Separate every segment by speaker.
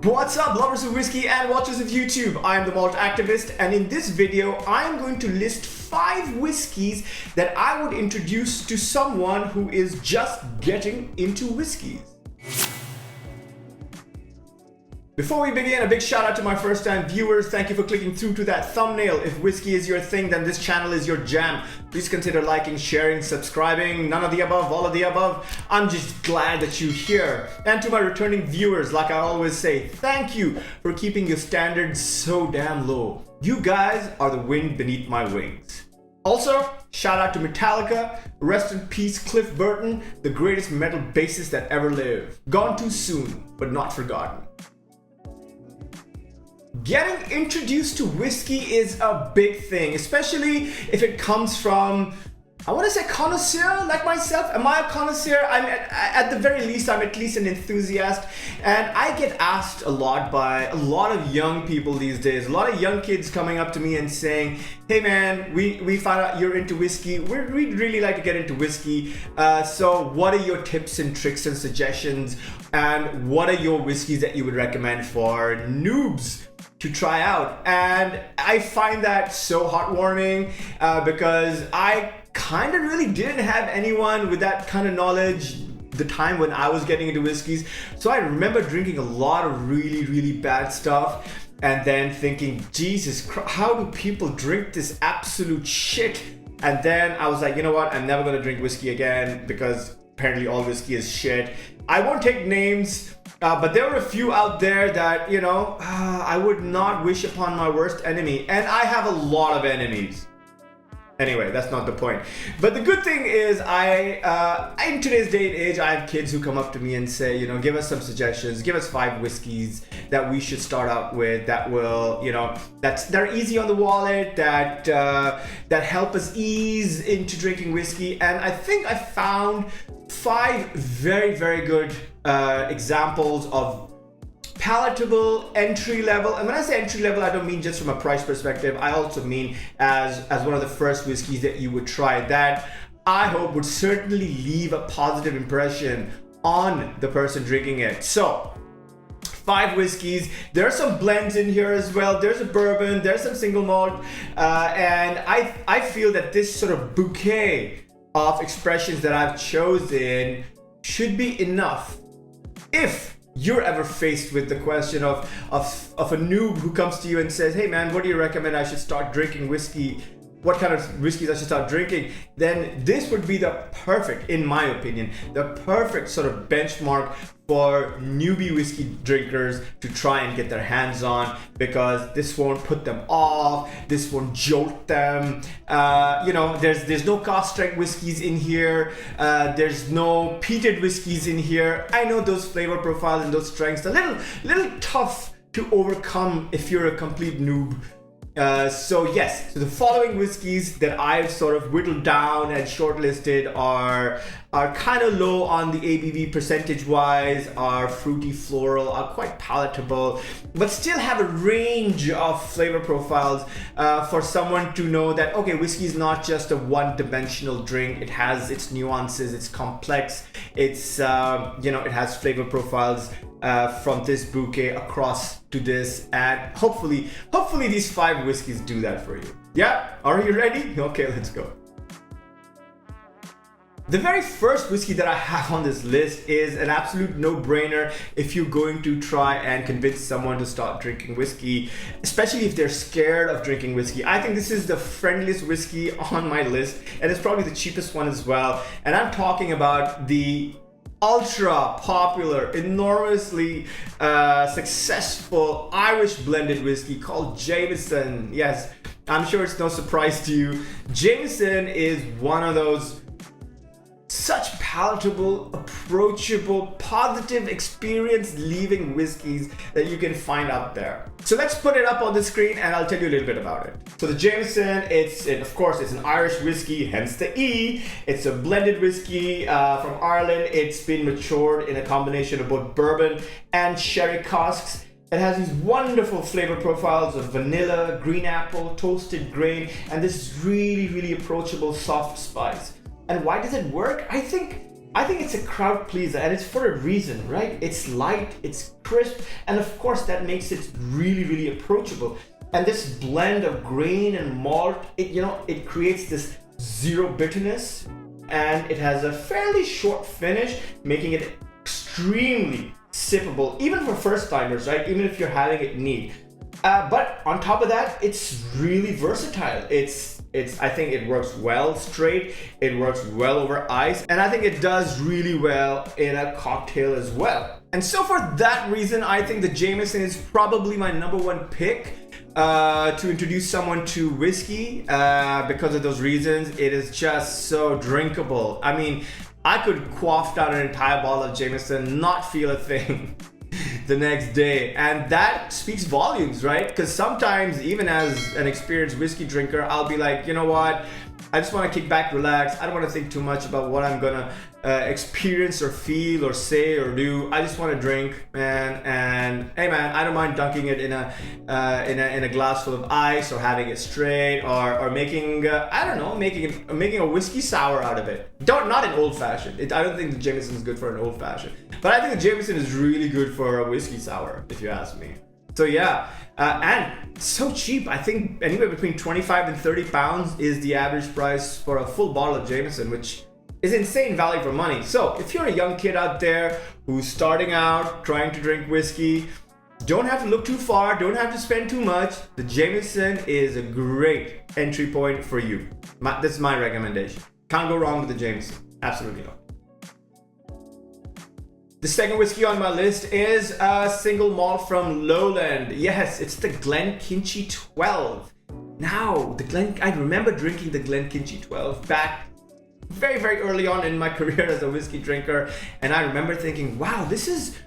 Speaker 1: What's up, lovers of whiskey and watchers of YouTube? I am the Malt activist, and in this video I am going to list 5 whiskeys that I would introduce to someone who is just getting into whiskeys. Before we begin, a big shout out to my first time viewers. Thank you for clicking through to that thumbnail. If whiskey is your thing, then this channel is your jam. Please consider liking, sharing, subscribing, none of the above, all of the above. I'm just glad that you're here. And to my returning viewers, like I always say, thank you for keeping your standards so damn low. You guys are the wind beneath my wings. Also, shout out to Metallica, rest in peace Cliff Burton, the greatest metal bassist that ever lived. Gone too soon, but not forgotten. Getting introduced to whiskey is a big thing, especially if it comes from, I want to say connoisseur like myself. Am I a connoisseur? At the very least, I'm at least an enthusiast. And I get asked a lot by a lot of young people these days, a lot of young kids coming up to me and saying, hey man, we found out you're into whiskey. We'd really like to get into whiskey. So what are your tips and tricks and suggestions? And what are your whiskeys that you would recommend for noobs to try out? And I find that so heartwarming because I kind of really didn't have anyone with that kind of knowledge the time when I was getting into whiskeys. So I remember drinking a lot of really bad stuff and then thinking, Jesus Christ, how do people drink this absolute shit? And then I was like, you know what, I'm never gonna drink whiskey again because apparently all whiskey is shit. I won't take names, but there were a few out there that, you know, I would not wish upon my worst enemy. And I have a lot of enemies. Anyway, that's not the point. But the good thing is in today's day and age, I have kids who come up to me and say, you know, give us some suggestions, give us 5 whiskeys that we should start out with that will, you know, they're easy on the wallet, that help us ease into drinking whiskey. And I think I found 5 very good examples of palatable entry level. And when I say entry level, I don't mean just from a price perspective. I also mean as one of the first whiskeys that you would try that I hope would certainly leave a positive impression on the person drinking it. So 5 whiskeys. There are some blends in here as well. There's a bourbon, there's some single malt, and I feel that this sort of bouquet of expressions that I've chosen should be enough if you're ever faced with the question of a noob who comes to you and says, hey man, what do you recommend I should start drinking whiskey? What kind of whiskeys I should start drinking? Then this would be the perfect, in my opinion, the perfect sort of benchmark for newbie whiskey drinkers to try and get their hands on, because this won't put them off, this won't jolt them. You know, there's no cask strength whiskeys in here, there's no peated whiskeys in here. I know those flavor profiles and those strengths are a little tough to overcome if you're a complete noob. So yes, so the following whiskeys that I've sort of whittled down and shortlisted are kind of low on the ABV percentage wise, are fruity floral, are quite palatable, but still have a range of flavor profiles for someone to know that, okay, whiskey is not just a one-dimensional drink. It has its nuances, it's complex, it's you know, it has flavor profiles from this bouquet across to this, and hopefully these 5 whiskeys do that for you. Yeah, are you ready? Okay, let's go. The very first whiskey that I have on this list is an absolute no-brainer if you're going to try and convince someone to start drinking whiskey, especially if they're scared of drinking whiskey. I think this is the friendliest whiskey on my list, and it's probably the cheapest one as well. And I'm talking about the ultra popular, enormously successful Irish blended whiskey called Jameson. Yes, I'm sure it's no surprise to you. Jameson is one of those such palatable, approachable, positive experience leaving whiskeys that you can find out there. So let's put it up on the screen and I'll tell you a little bit about it. So the Jameson, of course, it's an Irish whiskey, hence the E. It's a blended whiskey from Ireland. It's been matured in a combination of both bourbon and sherry casks. It has these wonderful flavor profiles of vanilla, green apple, toasted grain, and this really approachable soft spice. And why does it work? I think I think it's a crowd pleaser, and it's for a reason, right? It's light, it's crisp, and of course that makes it really, really approachable. And this blend of grain and malt, it creates this zero bitterness, and it has a fairly short finish, making it extremely sippable, even for first timers, right? Even if you're having it neat. But on top of that, it's really versatile. I think it works well straight, it works well over ice, and I think it does really well in a cocktail as well. And so for that reason, I think the Jameson is probably my number one pick to introduce someone to whiskey. Because of those reasons, it is just so drinkable. I mean, I could quaff down an entire bottle of Jameson, not feel a thing the next day, and that speaks volumes, right? Because sometimes, even as an experienced whiskey drinker, I'll be like, you know what, I just want to kick back, relax. I don't want to think too much about what I'm gonna experience or feel or say or do. I just want to drink, man. And hey, man, I don't mind dunking it in a glass full of ice, or having it straight, or making I don't know, making a whiskey sour out of it. Not an old fashioned. I don't think the Jameson is good for an old fashioned, but I think the Jameson is really good for a whiskey sour, if you ask me. So yeah, and so cheap. I think anywhere between 25 and 30 pounds is the average price for a full bottle of Jameson, which is insane value for money. So if you're a young kid out there who's starting out trying to drink whiskey, don't have to look too far, don't have to spend too much. The Jameson is a great entry point for you. This is my recommendation. Can't go wrong with the Jameson. Absolutely not. The second whiskey on my list is a single malt from Lowland. Yes, it's the Glenkinchie 12. Now, I remember drinking the Glenkinchie 12 back very, very early on in my career as a whiskey drinker, and I remember thinking, wow, this is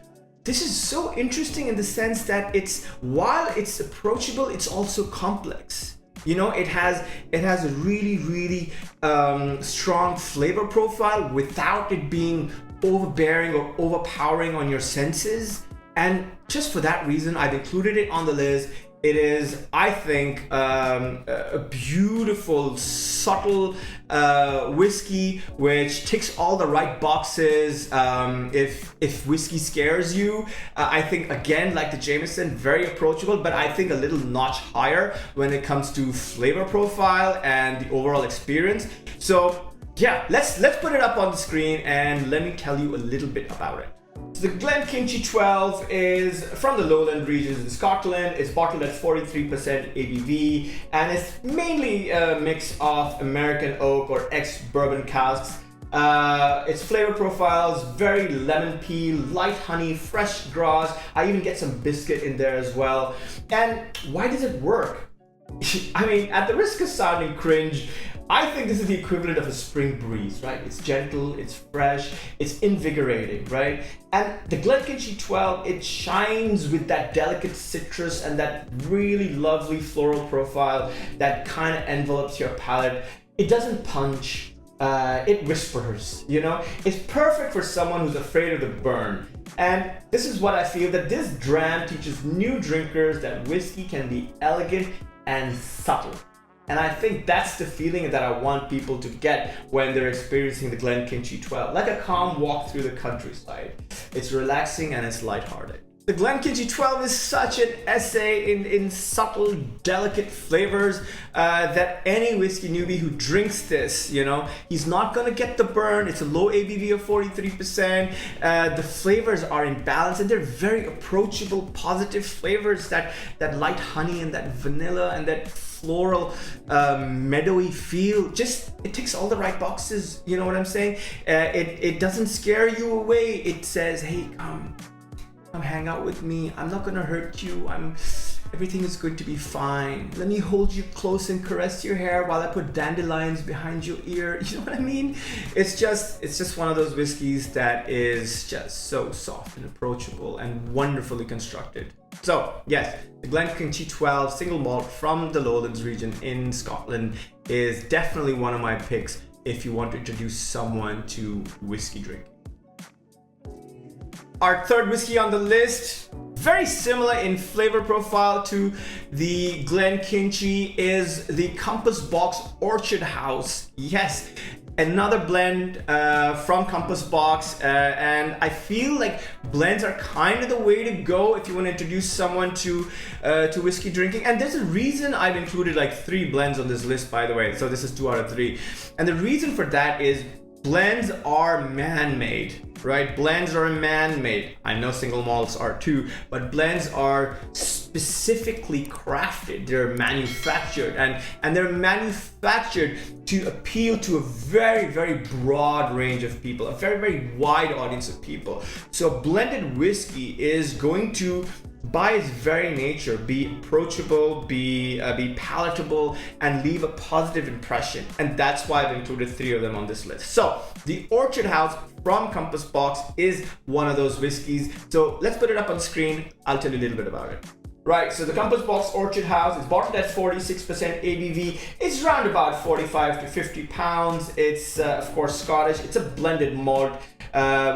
Speaker 1: so interesting in the sense that while it's approachable, it's also complex. You know, it has a really, really strong flavor profile without it being overbearing or overpowering on your senses. And just for that reason, I've included it on the list. It is, I think, a beautiful, subtle whiskey which ticks all the right boxes. If whiskey scares you, I think, again, like the Jameson, very approachable, but I think a little notch higher when it comes to flavor profile and the overall experience. So yeah, let's put it up on the screen and let me tell you a little bit about it. So the Glenkinchie 12 is from the Lowland regions in Scotland. It's bottled at 43% ABV, and it's mainly a mix of American oak or ex-bourbon casks. Its flavor profiles very lemon peel, light honey, fresh grass. I even get some biscuit in there as well. And why does it work? I mean, at the risk of sounding cringe, I think this is the equivalent of a spring breeze, right? It's gentle, it's fresh, it's invigorating, right? And the Glenkinchie 12, it shines with that delicate citrus and that really lovely floral profile that kind of envelopes your palate. It doesn't punch, it whispers, you know? It's perfect for someone who's afraid of the burn. And this is what I feel, that this dram teaches new drinkers that whiskey can be elegant and subtle. And I think that's the feeling that I want people to get when they're experiencing the Glenkinchie 12. Like a calm walk through the countryside. It's relaxing and it's lighthearted. The Glenkinchie 12 is such an essay in subtle, delicate flavors that any whiskey newbie who drinks this, you know, he's not gonna get the burn. It's a low ABV of 43%. The flavors are in balance and they're very approachable, positive flavors. That light honey and that vanilla and that floral, meadowy feel. Just, it ticks all the right boxes. You know what I'm saying? It doesn't scare you away. It says, hey, come hang out with me. I'm not gonna hurt you. Everything is going to be fine. Let me hold you close and caress your hair while I put dandelions behind your ear. You know what I mean? It's just one of those whiskeys that is just so soft and approachable and wonderfully constructed. So yes, the Glenkinchie 12 single malt from the Lowlands region in Scotland is definitely one of my picks if you want to introduce someone to whiskey drinking. Our third whiskey on the list, very similar in flavor profile to the Glenkinchie, is the Compass Box Orchard House. Yes, another blend from Compass Box, and I feel like blends are kind of the way to go if you want to introduce someone to whiskey drinking. And there's a reason I've included like 3 blends on this list, by the way. So this is 2 out of 3, and the reason for that is blends are man-made, right? Blends are man-made. I know single malts are too, but blends are specifically crafted. They're manufactured, and they're manufactured to appeal to a very, very broad range of people, a very, very wide audience of people. So blended whiskey is going to, by its very nature, be approachable, be palatable, and leave a positive impression. And that's why I've included 3 of them on this list. So the Orchard House from Compass Box is one of those whiskeys. So let's put it up on screen. I'll tell you a little bit about it. Right, so the Compass Box Orchard House is bottled at 46% ABV. It's around about 45 to 50 pounds. It's of course Scottish. It's a blended malt,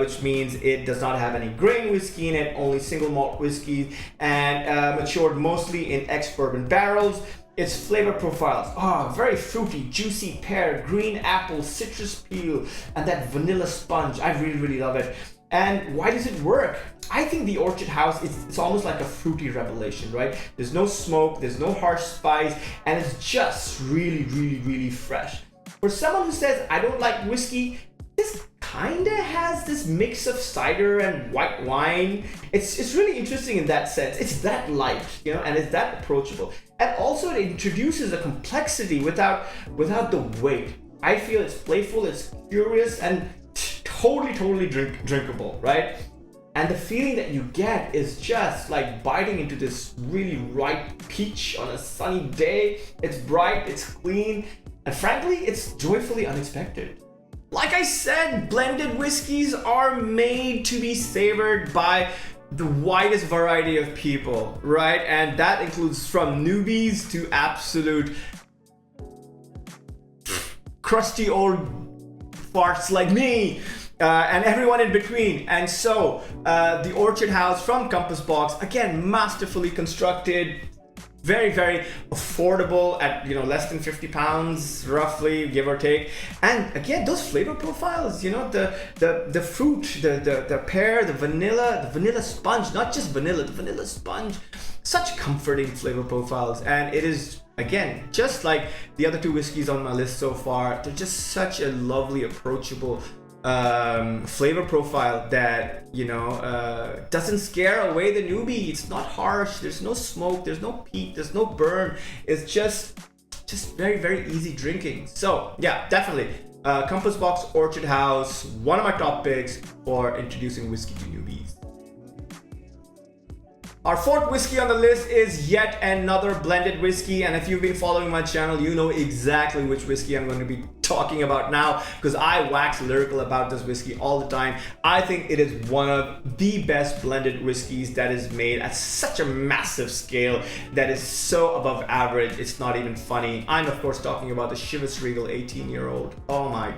Speaker 1: which means it does not have any grain whiskey in it, only single malt whiskey, and matured mostly in ex-bourbon barrels. Its flavor profiles, very fruity, juicy pear, green apple, citrus peel, and that vanilla sponge. I really, really love it. And why does it work? I think the Orchard House it's almost like a fruity revelation, right? There's no smoke, there's no harsh spice, and it's just really, really, really fresh. For someone who says, I don't like whiskey, this kinda has this mix of cider and white wine. It's really interesting in that sense. It's that light, and it's that approachable. And also it introduces a complexity without the weight. I feel it's playful, it's curious, and totally drinkable, right? And the feeling that you get is just like biting into this really ripe peach on a sunny day. It's bright, it's clean, and frankly, it's joyfully unexpected. Like I said, blended whiskeys are made to be savored by the widest variety of people, right? And that includes from newbies to absolute crusty old farts like me. And everyone in between. And so the Orchard House from Compass Box, again, masterfully constructed, very, very affordable at less than 50 pounds roughly, give or take. And again, those flavor profiles, the fruit, the pear, the vanilla sponge, not just vanilla, the vanilla sponge, such comforting flavor profiles. And it is, again, just like the other 2 whiskeys on my list so far, they're just such a lovely, approachable flavor profile that doesn't scare away the newbie. It's not harsh, there's no smoke, there's no peat, there's no burn. It's just very, very easy drinking. So yeah, definitely Compass Box Orchard House, one of my top picks for introducing whiskey to newbies. Our 4th whiskey on the list is yet another blended whiskey, and if you've been following my channel, you know exactly which whiskey I'm going to be talking about now, because I wax lyrical about this whiskey all the time. I think it is one of the best blended whiskeys that is made at such a massive scale that is so above average, it's not even funny. I'm of course talking about the Chivas Regal 18-year-old. Oh my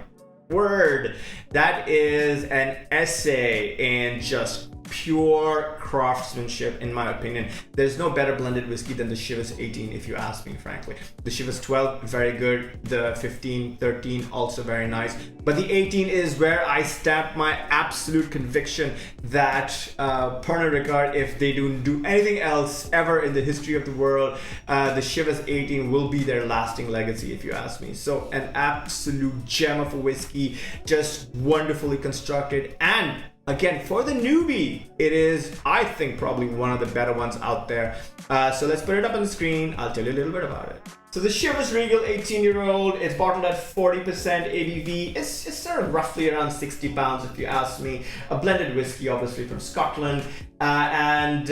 Speaker 1: word, that is an essay in just pure craftsmanship, in my opinion. There's no better blended whiskey than the Chivas 18, if you ask me, frankly. The Chivas 12, very good. The 15, 13, also very nice. But the 18 is where I stamp my absolute conviction that Pernod Ricard, if they don't do anything else ever in the history of the world, the Chivas 18 will be their lasting legacy, if you ask me. So an absolute gem of a whiskey, just wonderfully constructed. And again, for the newbie, it is, I think, probably one of the better ones out there. So let's put it up on the screen. I'll tell you a little bit about it. So the Chivas Regal 18-year-old is bottled at 40% ABV. It's sort of roughly around 60 pounds, if you ask me. A blended whiskey, obviously from Scotland. And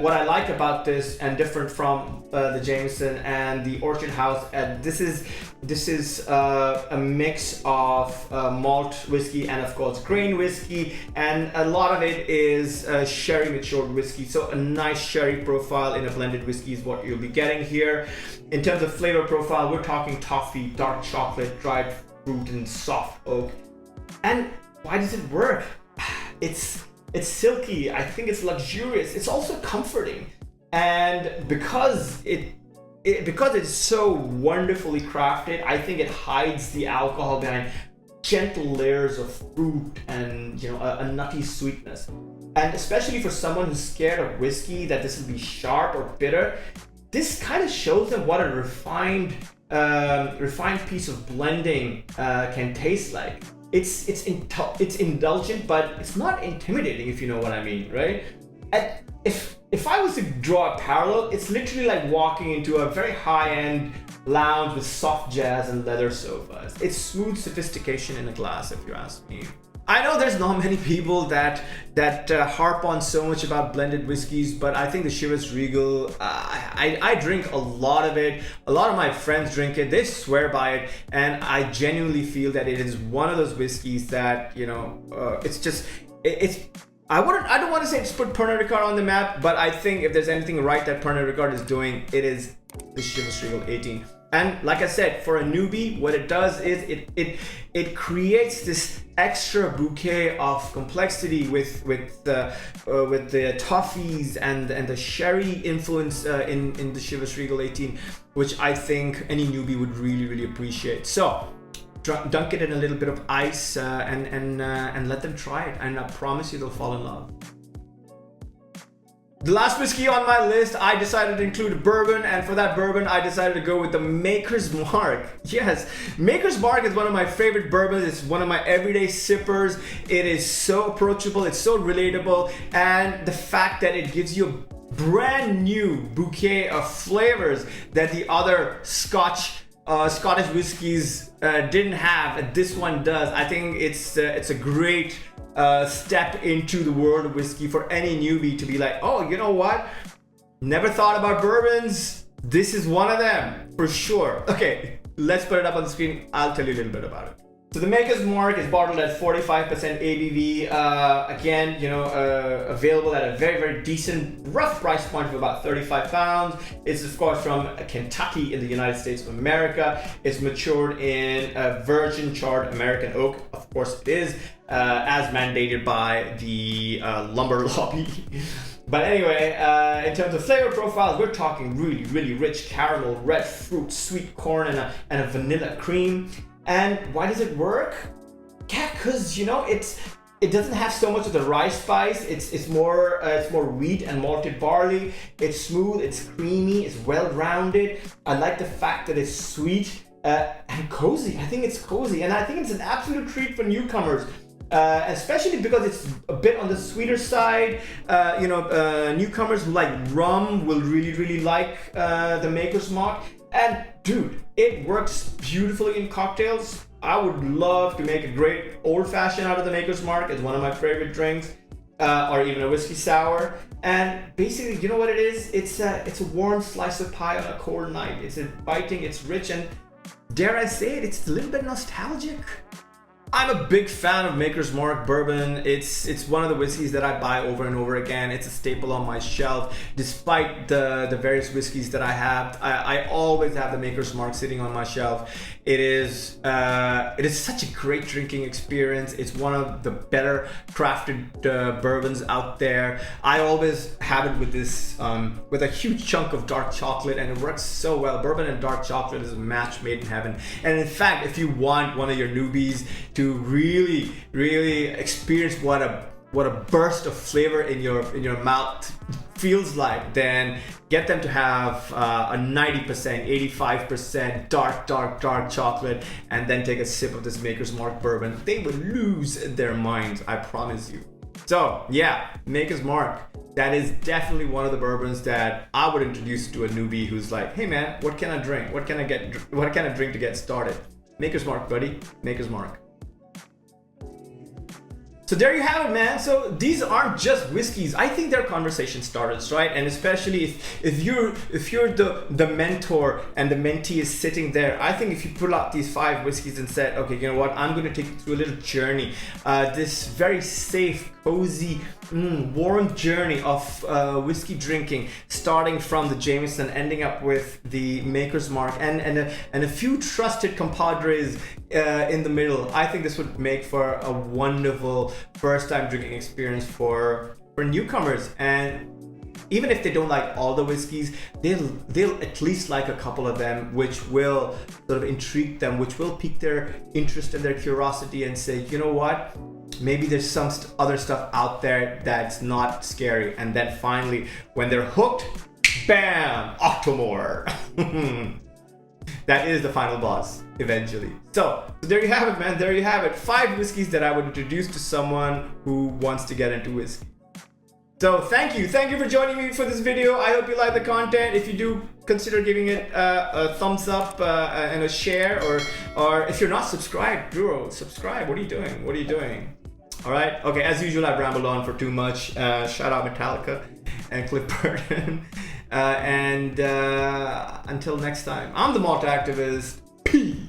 Speaker 1: what I like about this, and different from the Jameson and the Orchard House, this is a mix of malt whiskey and of course grain whiskey, and a lot of it is sherry matured whiskey. So a nice sherry profile in a blended whiskey is what you'll be getting here. In terms of flavor profile, we're talking toffee, dark chocolate, dried fruit, and soft oak. And why does it work? It's silky. I think it's luxurious. It's also comforting, and because it's so wonderfully crafted, I think it hides the alcohol behind gentle layers of fruit and a nutty sweetness. And especially for someone who's scared of whiskey, that this will be sharp or bitter, this kind of shows them what a refined piece of blending can taste like. It's indulgent, but it's not intimidating, if you know what I mean, right? And if I was to draw a parallel, it's literally like walking into a very high-end lounge with soft jazz and leather sofas. It's smooth sophistication in a glass, if you ask me. I know there's not many people that harp on so much about blended whiskeys, but I think the Chivas Regal, I drink a lot of it. A lot of my friends drink it. They swear by it, and I genuinely feel that it is one of those whiskeys that I don't want to say it's put Pernod Ricard on the map, but I think if there's anything right that Pernod Ricard is doing, it is the Chivas Regal 18. And like I said, for a newbie, what it does is it creates this extra bouquet of complexity with the toffees and the sherry influence in the Chivas Regal 18, which I think any newbie would really appreciate. So dunk it in a little bit of ice and let them try it, and I promise you they'll fall in love. The last whiskey on my list, I decided to include a bourbon, and for that bourbon, I decided to go with the Maker's Mark. Yes, Maker's Mark is one of my favorite bourbons. It's one of my everyday sippers. It is so approachable, it's so relatable, and the fact that it gives you a brand new bouquet of flavors that the other Scottish whiskeys didn't have, and this one does. I think it's a great step into the world of whiskey for any newbie to be like, oh, you know what? Never thought about bourbons. This is one of them for sure. Okay, let's put it up on the screen. I'll tell you a little bit about it. So the Maker's Mark is bottled at 45% ABV. Again, available at a very decent, rough price point of about £35. It's of course from Kentucky in the United States of America. It's matured in a virgin charred American oak. Of course it is, as mandated by the lumber lobby. But anyway, in terms of flavor profiles, we're talking really rich caramel, red fruit, sweet corn, and a vanilla cream. And why does it work? Yeah, because it doesn't have so much of the rye spice. It's more wheat and malted barley. It's smooth, it's creamy, it's well-rounded. I like the fact that it's sweet and cozy. I think it's cozy, and I think it's an absolute treat for newcomers. Especially because it's a bit on the sweeter side. Newcomers who like rum will really like the Maker's Mark. And dude, it works beautifully in cocktails. I would love to make a great old-fashioned out of the Maker's Mark. It's one of my favorite drinks, or even a whiskey sour. And basically, you know what it is? It's a warm slice of pie on a cold night. It's inviting, it's rich, and dare I say it, it's a little bit nostalgic. I'm a big fan of Maker's Mark bourbon. It's one of the whiskeys that I buy over and over again. It's a staple on my shelf. Despite the various whiskeys that I have, I always have the Maker's Mark sitting on my shelf. It is such a great drinking experience. It's one of the better crafted bourbons out there. I always have it with this with a huge chunk of dark chocolate, and it works so well. Bourbon and dark chocolate is a match made in heaven. And in fact, if you want one of your newbies to really experience what a burst of flavor in your mouth feels like, then get them to have a 90%, 85% dark chocolate, and then take a sip of this Maker's Mark bourbon. They will lose their minds, I promise you. So yeah, Maker's Mark. That is definitely one of the bourbons that I would introduce to a newbie who's like, hey man, what can I drink? What can I drink to get started? Maker's Mark, buddy. Maker's Mark. So there you have it, man. So these aren't just whiskeys. I think they're conversation starters, right? And especially if you're the mentor and the mentee is sitting there, I think if you pull out these 5 whiskeys and said, okay, you know what, I'm going to take you through a little journey, this very safe, cozy, warm journey of whiskey drinking, starting from the Jameson, ending up with the Maker's Mark, and a few trusted compadres in the middle. I think this would make for a wonderful first time drinking experience for newcomers. And even if they don't like all the whiskeys, they'll at least like a couple of them, which will sort of intrigue them, which will pique their interest and their curiosity and say, you know what, maybe there's some other stuff out there that's not scary. And then finally, when they're hooked, bam, Octomore. That is the final boss eventually. So there you have it, man. There you have it. 5 whiskeys that I would introduce to someone who wants to get into whiskey. So thank you for joining me for this video. I hope you like the content. If you do, consider giving it a thumbs up and a share, or if you're not subscribed, bro, subscribe. What are you doing? All right. Okay. As usual, I've rambled on for too much. Shout out Metallica and Cliff Burton. And until next time, I'm the Malt Activist. Peace.